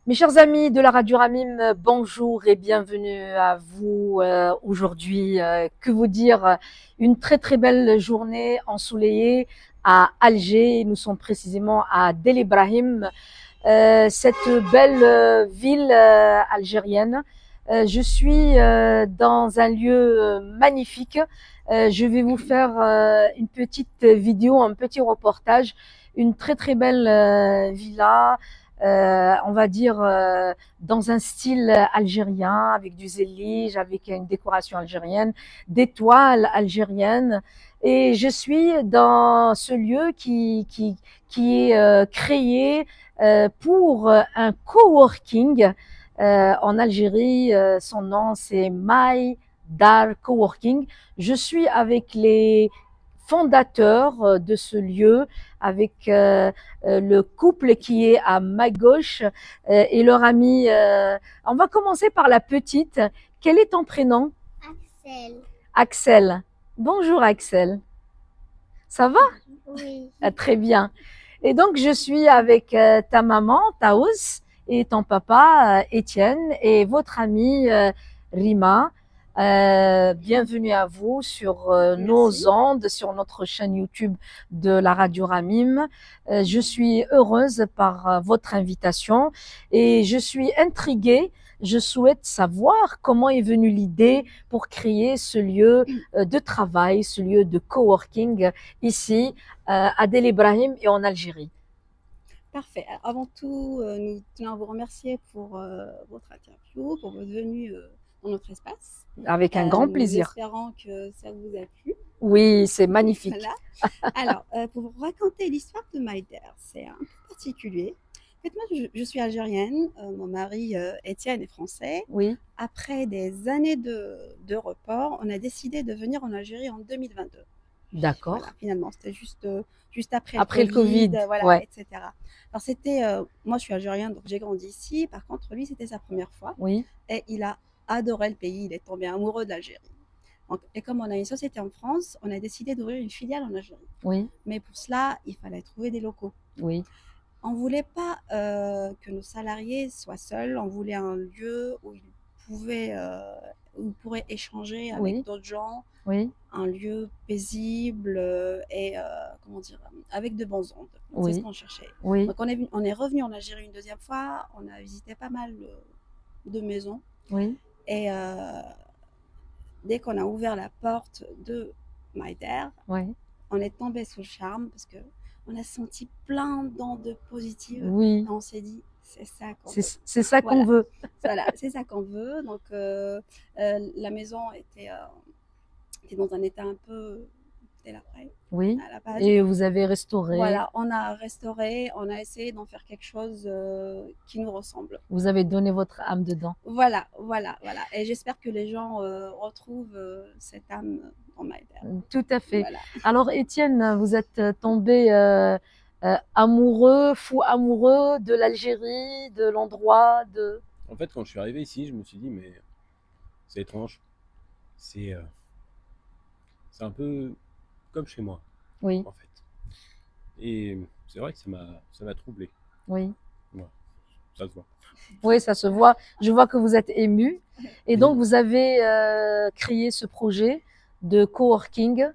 Mes chers amis de la Radio Ramim, bonjour et bienvenue à vous aujourd'hui. Que vous dire, une très très belle journée ensoleillée à Alger. Nous sommes précisément à Del Ibrahim, cette belle ville algérienne. Je suis dans un lieu magnifique. Je vais vous faire une petite vidéo, un petit reportage. Une très très belle villa. On va dire dans un style algérien, avec du zélige, avec une décoration algérienne, des toiles algériennes. Et je suis dans ce lieu qui est créé pour un coworking en Algérie. Son nom, c'est My Dar Coworking. Je suis avec les fondateurs de ce lieu, avec le couple qui est à ma gauche et leur ami. On va commencer par la petite. Quel est ton prénom? Axel. Axel. Bonjour Axel. Ça va? Oui. Très bien. Et donc je suis avec ta maman, Taous, et ton papa, Étienne, et votre amie Rima. Bienvenue à vous sur nos ondes, sur notre chaîne YouTube de la Radio Ramim. Je suis heureuse par votre invitation et je suis intriguée. Je souhaite savoir comment est venue l'idée pour créer ce lieu de travail, ce lieu de coworking ici à Del Ibrahim et en Algérie. Parfait. Alors, avant tout, nous tenons à vous remercier pour votre interview, pour votre venue dans notre espace. Avec un grand plaisir. Espérant que ça vous a plu. Oui, c'est magnifique. Voilà. Alors, pour vous raconter l'histoire de MyDare, c'est un peu particulier. En fait, moi, je suis algérienne. Mon mari, Étienne, est français. Oui. Après des années de report, on a décidé de venir en Algérie en 2022. D'accord. Voilà, finalement, c'était juste après le Covid, voilà, ouais. etc. Alors c'était, moi je suis algérienne, donc j'ai grandi ici. Par contre, lui, c'était sa première fois. Oui. Et il a adoré le pays, il est tombé amoureux de l'Algérie. Et comme on a une société en France, on a décidé d'ouvrir une filiale en Algérie. Oui. Mais pour cela, il fallait trouver des locaux. Oui. On ne voulait pas que nos salariés soient seuls, on voulait un lieu où ils pourraient échanger avec d'autres gens. Oui. Un lieu paisible et comment dire, avec de bons ondes. Oui. C'est ce qu'on cherchait. Oui. Donc on est revenu en Algérie une deuxième fois. On a visité pas mal de maisons. Oui. Et dès qu'on a ouvert la porte de MyDare, Oui. on est tombé sous le charme parce que on a senti plein d'ondes positives. Oui. Et on s'est dit, c'est ça qu'on veut. veut. C'est ça qu'on veut. Voilà, c'est ça qu'on veut. Donc la maison était dans un état un peu délabré. Oui. À la base. Et vous avez restauré. Voilà, on a restauré, on a essayé d'en faire quelque chose qui nous ressemble. Vous avez donné votre âme dedans. Voilà. Et j'espère que les gens retrouvent cette âme dans MyDare. Tout à fait. Voilà. Alors Étienne, vous êtes tombé amoureux, fou amoureux de l'Algérie, de l'endroit, de... En fait, quand je suis arrivé ici, je me suis dit, mais c'est étrange. C'est un peu comme chez moi, oui. En fait. Et c'est vrai que ça m'a troublé. Oui. Ouais, ça se voit. Oui, ça se voit. Je vois que vous êtes ému. Et donc, vous avez créé ce projet de coworking.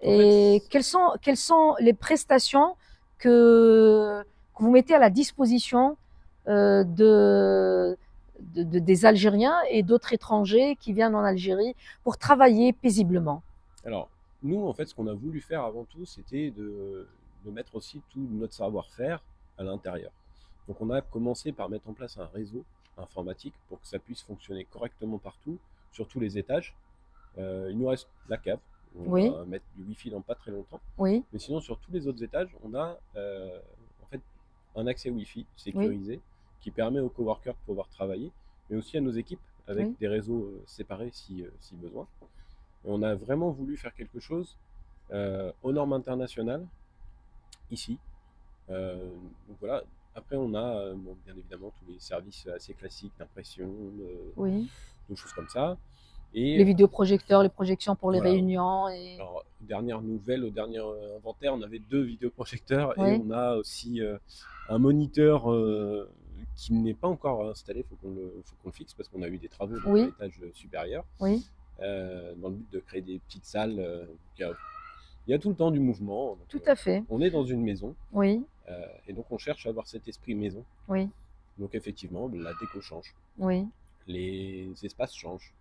Et quelles sont les prestations que vous mettez à la disposition des Algériens et d'autres étrangers qui viennent en Algérie pour travailler paisiblement? Alors, nous, en fait, ce qu'on a voulu faire avant tout, c'était de mettre aussi tout notre savoir-faire à l'intérieur. Donc, on a commencé par mettre en place un réseau informatique pour que ça puisse fonctionner correctement partout, sur tous les étages. Il nous reste la cave. On va mettre du Wi-Fi dans pas très longtemps. Oui. Mais sinon, sur tous les autres étages, on a en fait un accès Wi-Fi sécurisé qui permet aux coworkers de pouvoir travailler, mais aussi à nos équipes avec des réseaux séparés si besoin. Et on a vraiment voulu faire quelque chose aux normes internationales ici. Donc voilà. Après, on a bien évidemment tous les services assez classiques d'impression, de choses comme ça. Et les vidéoprojecteurs, les projections pour les réunions. Et... Alors, dernière nouvelle, au dernier inventaire, on avait 2 vidéoprojecteurs et on a aussi un moniteur qui n'est pas encore installé, faut qu'on le fixe parce qu'on a eu des travaux dans Oui. l'étage supérieur, Oui, dans le but de créer des petites salles. Il y a tout le temps du mouvement. Donc, tout à fait. on est dans une maison Oui, et donc on cherche à avoir cet esprit maison. oui, Donc effectivement, la déco change, oui. les espaces changent.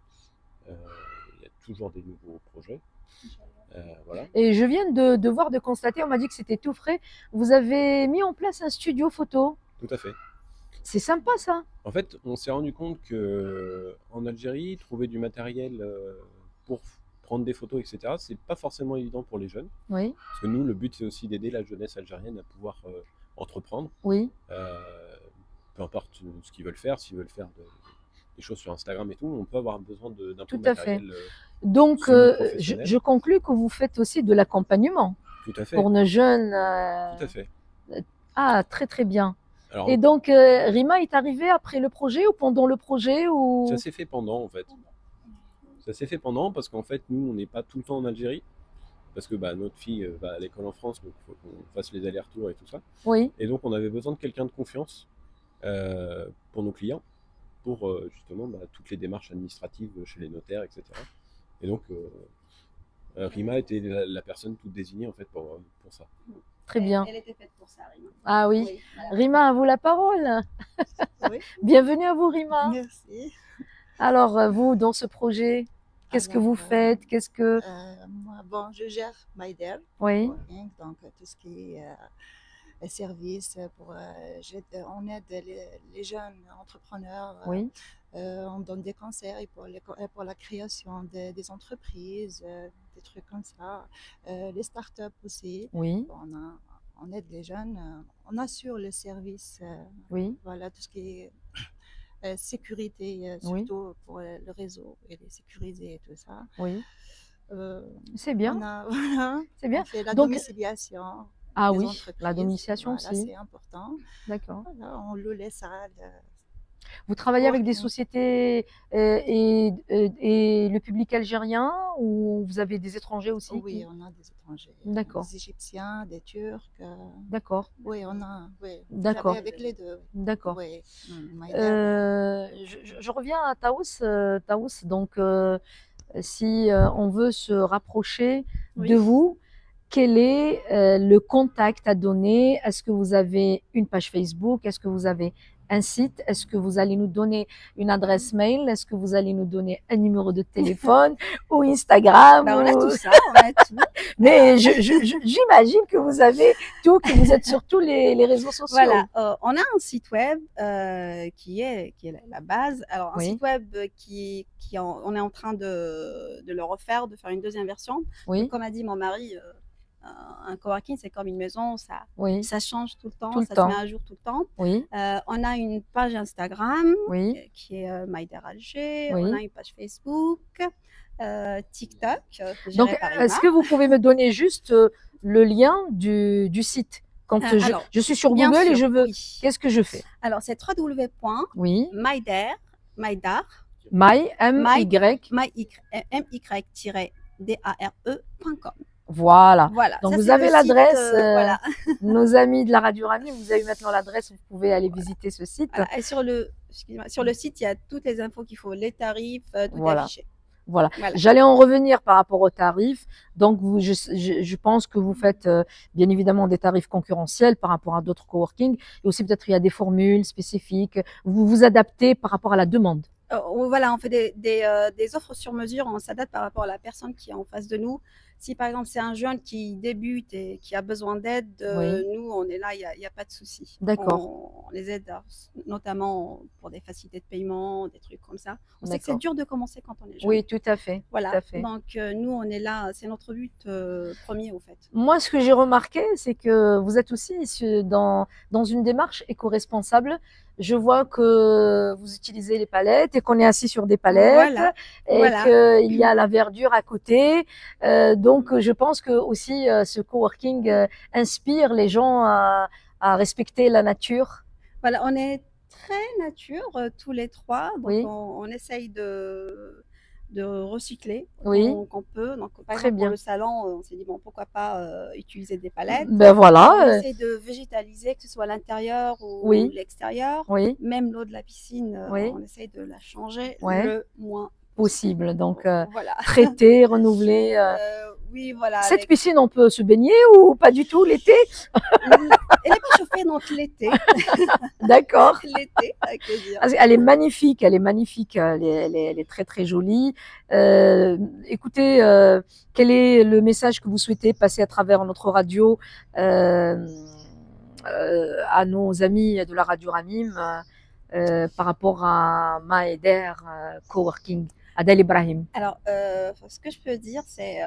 Il y a toujours des nouveaux projets. Voilà. Et je viens de voir, de constater, on m'a dit que c'était tout frais. Vous avez mis en place un studio photo. Tout à fait. C'est sympa ça. En fait, on s'est rendu compte que en Algérie, trouver du matériel pour prendre des photos, etc., c'est pas forcément évident pour les jeunes. Oui, Parce que nous, le but, c'est aussi d'aider la jeunesse algérienne à pouvoir entreprendre. oui, Peu importe ce qu'ils veulent faire, s'ils veulent faire des choses sur Instagram et tout, on peut avoir besoin d'un peu tout de à fait. matériel Donc, semi-professionnel. je conclus que vous faites aussi de l'accompagnement Tout à fait. pour nos jeunes. Tout à fait. Ah, très très bien. Alors, Et donc, Rima est arrivée après le projet ou pendant le projet ou... ça s'est fait pendant, en fait. Ça s'est fait pendant parce qu'en fait, nous, on n'est pas tout le temps en Algérie. Parce que notre fille va à l'école en France, donc il faut qu'on fasse les allers-retours et tout ça. Oui, Et donc, on avait besoin de quelqu'un de confiance pour nos clients, pour justement toutes les démarches administratives chez les notaires, etc. Et donc, Rima était la personne toute désignée en fait pour ça. très bien. Elle était faite pour ça, Rima. Ah oui. Oui, voilà. Rima, à vous la parole. Oui. Bienvenue à vous, Rima. Merci. Alors, vous, dans ce projet, qu'est-ce que vous faites? Qu'est-ce que... Moi, je gère MyDev, Oui, donc tout ce qui est service on aide les jeunes entrepreneurs. oui, On donne des conseils pour la création des entreprises, des trucs comme ça. Les startups aussi. oui, On aide les jeunes. On assure le service. oui, Voilà, tout ce qui est sécurité, Oui. surtout pour le réseau et les sécuriser et tout ça. oui. Euh, C'est bien, voilà, c'est bien. on fait la Donc- domiciliation Ah des oui, entreprises. la domiciliation Voilà, aussi. c'est important. D'accord. Voilà, on loue les salles. Vous travaillez avec des Coworking. sociétés et le public algérien ou vous avez des étrangers aussi Oui, qui- on a des étrangers. D'accord. Des Égyptiens, des Turcs. D'accord, Oui, on a. Oui, D'accord. travaille avec les deux. d'accord. Oui. MyDev. Je reviens à Taous. Taous, donc, si on veut se rapprocher Oui. de vous, quel est le contact à donner? Est-ce que vous avez une page Facebook? Est-ce que vous avez un site? Est-ce que vous allez nous donner une adresse mail? Est-ce que vous allez nous donner un numéro de téléphone ou Instagram? On a ou- tout ça, on a tout. Mais j'imagine que vous avez tout, que vous êtes sur tous les réseaux sociaux. Voilà, on a un site web qui est la base. Alors, un Oui. site web on est en train de le refaire, de faire une deuxième version. Oui, Comme a dit mon mari, un coworking, c'est comme une maison, oui, ça change tout le temps, Tout le ça temps. se met à jour tout le temps. oui, On a une page Instagram oui. qui est MyDev Alger. Oui. On a une page Facebook, TikTok. Donc, gérée par est-ce Rima. que vous pouvez me donner juste le lien du site? Quand Alors, je suis sur bien Google sûr, et je veux, oui. qu'est-ce que je fais? Alors, c'est www.mydar, Oui, mydar, my-dare.com. Voilà. Voilà. Donc, ça, vous c'est avez le site, l'adresse, voilà. nos amis de la Radio Rami, vous avez maintenant l'adresse, vous pouvez aller visiter ce site. Voilà. Et sur le site, il y a toutes les infos qu'il faut, les tarifs, tout Voilà. est affiché. Voilà. Voilà. J'allais en revenir par rapport aux tarifs. Donc, je pense que vous faites bien évidemment des tarifs concurrentiels par rapport à d'autres coworking. Et aussi, peut-être, il y a des formules spécifiques. Vous vous adaptez par rapport à la demande. Voilà, on fait des offres sur mesure, on s'adapte par rapport à la personne qui est en face de nous. Si par exemple c'est un jeune qui débute et qui a besoin d'aide, Oui. nous on est là, il n'y a pas de souci. D'accord. On les aide notamment pour des facilités de paiement, des trucs comme ça. On sait que c'est D'accord. dur de commencer quand on est jeune. Oui, tout à fait. Voilà, Tout à fait. donc nous on est là, c'est notre but premier au fait. Moi, ce que j'ai remarqué, c'est que vous êtes aussi dans une démarche éco-responsable. Je vois que vous utilisez les palettes et qu'on est assis sur des palettes Voilà, et voilà. qu'il y a la verdure à côté. Donc, je pense que aussi ce coworking inspire les gens à respecter la nature. Voilà, on est très nature tous les trois, donc Oui. on essaye de recycler Oui. qu'on peut. Donc, par Très exemple, bien. pour le salon, on s'est dit, bon, pourquoi pas utiliser des palettes. Ben On voilà. essaie de végétaliser, que ce soit l'intérieur ou Oui. l'extérieur. Oui. Même l'eau de la piscine, Oui. on essaie de la changer Ouais. le moins Possible. Donc, voilà. traiter, renouveler. Oui, voilà. Cette piscine, on peut se baigner ou pas du tout l'été? Elle n'est pas chauffée, donc l'été. D'accord. L'été, avec plaisir. Elle est magnifique, elle est magnifique, elle est très très jolie. Écoutez, quel est le message que vous souhaitez passer à travers notre radio à nos amis de la radio Ramim par rapport à Maeder Coworking, Adel Ibrahim? Alors, ce que je peux dire, c'est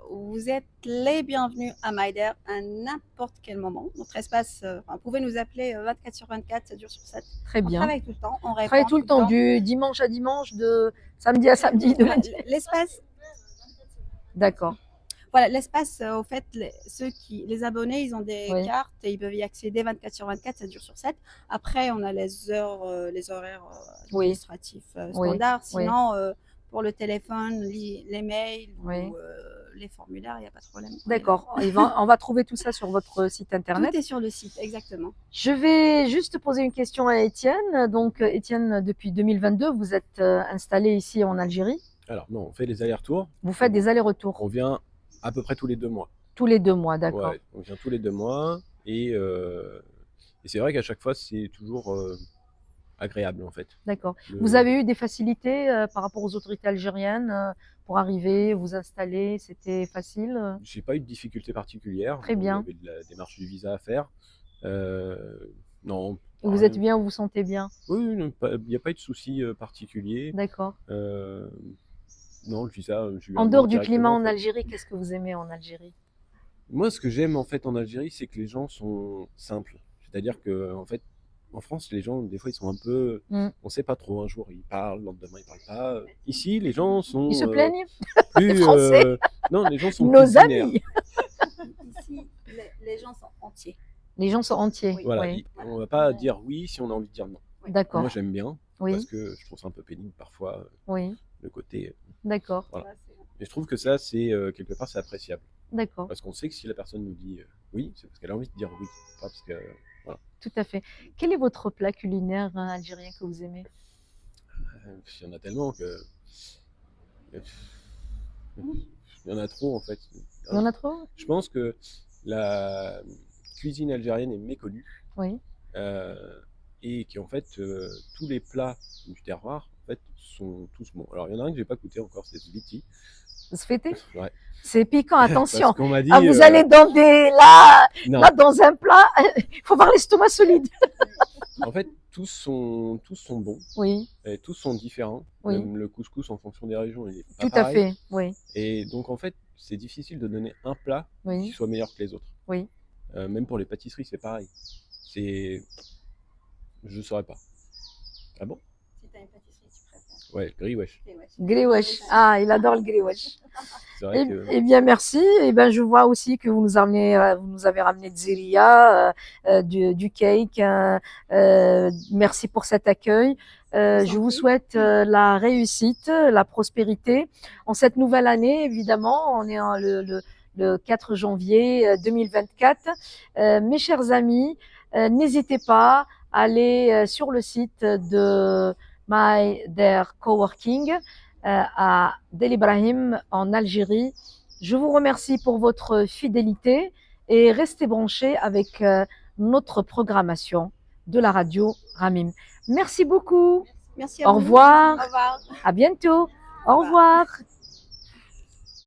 vous êtes les bienvenus à Maeder à n'importe quel moment. Notre espace, vous pouvez nous appeler 24/24, 7 jours sur 7. Très bien. On travaille tout le temps, on répond Travaille tout le temps, du dimanche à dimanche, de samedi à samedi, de lundi. L'espace. D'accord. Voilà, l'espace, au fait, les abonnés, ils ont des Oui. cartes et ils peuvent y accéder 24/24, 7 jours sur 7. Après, on a les horaires administratifs standards. Sinon, pour le téléphone, les mails ou les formulaires, il n'y a pas de problème. D'accord. On va trouver tout ça sur votre site internet. Tout est sur le site, exactement. Je vais juste poser une question à Étienne. Donc, Étienne, depuis 2022, vous êtes installé ici en Algérie? Alors non, on fait des allers-retours. Vous faites des allers-retours? On vient à peu près tous les 2 mois. Tous les 2 mois, d'accord. Ouais, on vient tous les 2 mois et c'est vrai qu'à chaque fois, c'est toujours agréable en fait. D'accord. Vous avez eu des facilités par rapport aux autorités algériennes pour arriver, vous installer? C'était facile? J'ai pas eu de difficultés particulières. Très bien. Il y avait de la démarche du visa à faire. Non. Vous êtes bien, vous vous sentez bien? Oui, il n'y a pas eu de souci particulier. D'accord. Non, le visa, j'ai eu un En nom dehors du directement, climat en en fait. Algérie, qu'est-ce que vous aimez en Algérie? Moi, ce que j'aime en fait en Algérie, c'est que les gens sont simples. C'est-à-dire que en fait, en France, les gens, des fois, ils sont un peu, on sait pas trop. Un jour, ils parlent, le lendemain, ils parlent pas. Ici, les gens sont Ils se plaignent? plus, Les Français. non, les gens sont Nos plus binaires. amis. Ici, les gens sont entiers. Les gens sont entiers. Oui. Voilà, Oui. on va pas dire oui si on a envie de dire non. D'accord. Moi, j'aime bien Oui. parce que je trouve ça un peu pénible parfois Oui. le côté. D'accord. Voilà. Et je trouve que ça, c'est quelque part, c'est appréciable. D'accord. Parce qu'on sait que si la personne nous dit oui, c'est parce qu'elle a envie de dire oui, pas parce que voilà. Tout à fait. Quel est votre plat culinaire algérien que vous aimez? Il y en a tellement que il y en a trop en fait. Il y en a trop? Je pense que la cuisine algérienne est méconnue Oui. et qu'en fait tous les plats du terroir en fait sont tous bons. Alors il y en a un que j'ai pas goûté encore, c'est Zviti. Sfeté? Ouais. C'est piquant, attention. Parce qu'on m'a dit, Ah, vous allez dans non. là, dans un plat, il faut avoir l'estomac solide. En fait, tous sont bons. Oui. Et tous sont différents. Oui. Même le couscous en fonction des régions, il est pas Tout à pareil. fait, oui. Et donc en fait, c'est difficile de donner un plat qui Oui. soit meilleur que les autres. Oui. Même pour les pâtisseries, c'est pareil. Je saurais pas. Ah bon? Si tu as une pâtisserie, tu préfères. Ouais, grillwesh. Grillwesh. Ah, il adore le grillwesh. C'est vrai que Eh bien, merci. Et ben, je vois aussi que vous nous avez ramené de Zeria, du cake. Merci pour cet accueil. Je vous souhaite la réussite, la prospérité. En cette nouvelle année, évidemment, on est le 4 janvier 2024. Mes chers amis, n'hésitez pas à aller sur le site de Maeder Coworking à Del Ibrahim en Algérie. Je vous remercie pour votre fidélité et restez branchés avec notre programmation de la radio Ramim. Merci beaucoup. Merci à vous. Au revoir. Au revoir. À bientôt. Au revoir.